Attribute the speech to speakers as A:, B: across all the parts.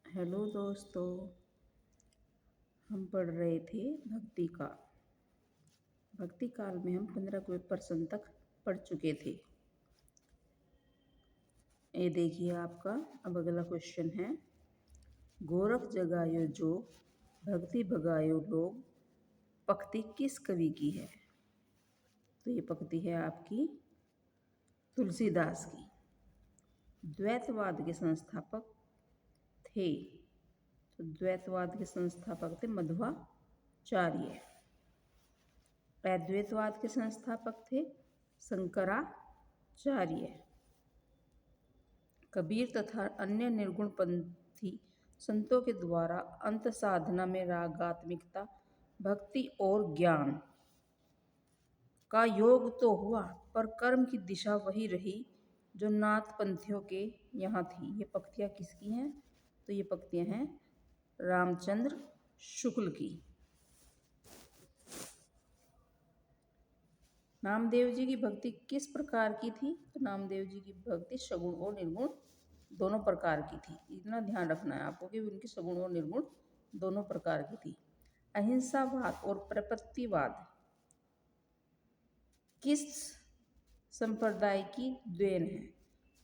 A: Hello दोस्तों, हम पढ़ रहे थे भक्ति काल। भक्ति काल में हम 15वें प्रश्न तक पढ़ चुके थे। ये देखिए आपका अब अगला क्वेश्चन है, गोरख जगायो जो भक्ति भगायो लोग, पंक्ति किस कवि की है? तो ये पंक्ति है आपकी तुलसीदास की। द्वैतवाद के संस्थापक थे, तो द्वैतवाद के संस्थापक थे मध्वाचार्य। अद्वैतवाद के संस्थापक थे शंकराचार्य। कबीर तथा अन्य निर्गुण पंथी संतों के द्वारा अंत साधना में रागात्मिकता, भक्ति और ज्ञान का योग तो हुआ, पर कर्म की दिशा वही रही जो नाथ पंथियों के यहाँ थी। ये पंक्तियाँ किसकी हैं? तो ये पंक्तियाँ हैं रामचंद्र शुक्ल की। नामदेव जी की भक्ति किस प्रकार की थी? तो नामदेव जी की भक्ति सगुण और निर्गुण दोनों प्रकार की थी। इतना ध्यान रखना है आपको कि उनकी सगुण और निर्गुण दोनों प्रकार की थी। अहिंसावाद और प्रपत्तिवाद किस संप्रदाय की देन है?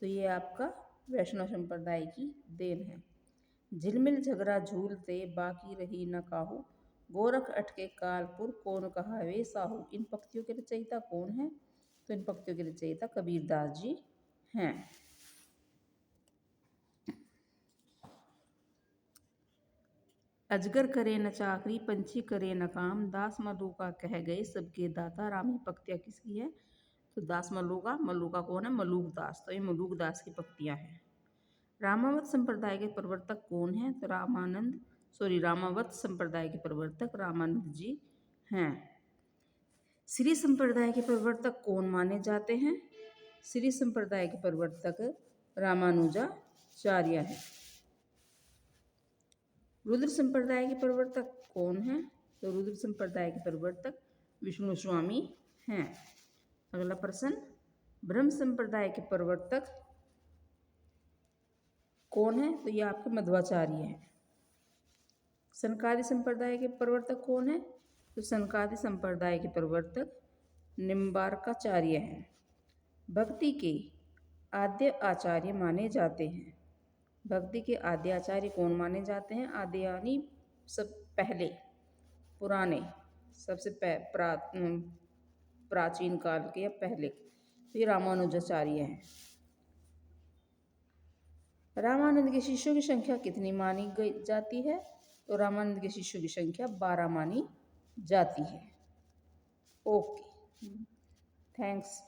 A: तो ये आपका वैष्णव संप्रदाय की देन है। झिलमिल झगड़ा झूलते बाकी रही न काहू, गोरख अटके कालपुर कौन कहावे साहू। इन पंक्तियों के रचयिता कौन है? तो इन पंक्तियों के रचयिता कबीरदास जी हैं। अजगर करे न चाकरी, पंछी करे न काम, दास मलूका कह गए सबके दाता राम। ये पंक्तियाँ किसकी है? तो दास मलूका। मलूका कौन है? मलूक दास। तो ये मलूक दास की पंक्तियाँ हैं। रामावत संप्रदाय के प्रवर्तक कौन है? तो रामावत संप्रदाय के प्रवर्तक रामानंद जी हैं। श्री संप्रदाय के प्रवर्तक कौन माने जाते हैं? श्री संप्रदाय के प्रवर्तक रामानुजाचार्य हैं। रुद्र संप्रदाय के प्रवर्तक कौन है? तो रुद्र संप्रदाय के प्रवर्तक विष्णु स्वामी हैं। अगला प्रश्न, ब्रह्म संप्रदाय के प्रवर्तक कौन है? तो ये आपके मध्वाचार्य हैं। सनकादि संप्रदाय के प्रवर्तक कौन है? तो सनकादि संप्रदाय के प्रवर्तक निम्बार्काचार्य हैं। भक्ति के आद्य आचार्य माने जाते हैं। भक्ति के आद्य आचार्य कौन माने जाते हैं? आद्य यानी सब पहले, पुराने, सबसे प्राचीन काल के या पहले। तो ये रामानुजाचार्य हैं। रामानंद के शिष्यों की संख्या कितनी मानी जाती है? तो रामानंद के शिष्यों की संख्या 12 मानी जाती है। Okay, thanks.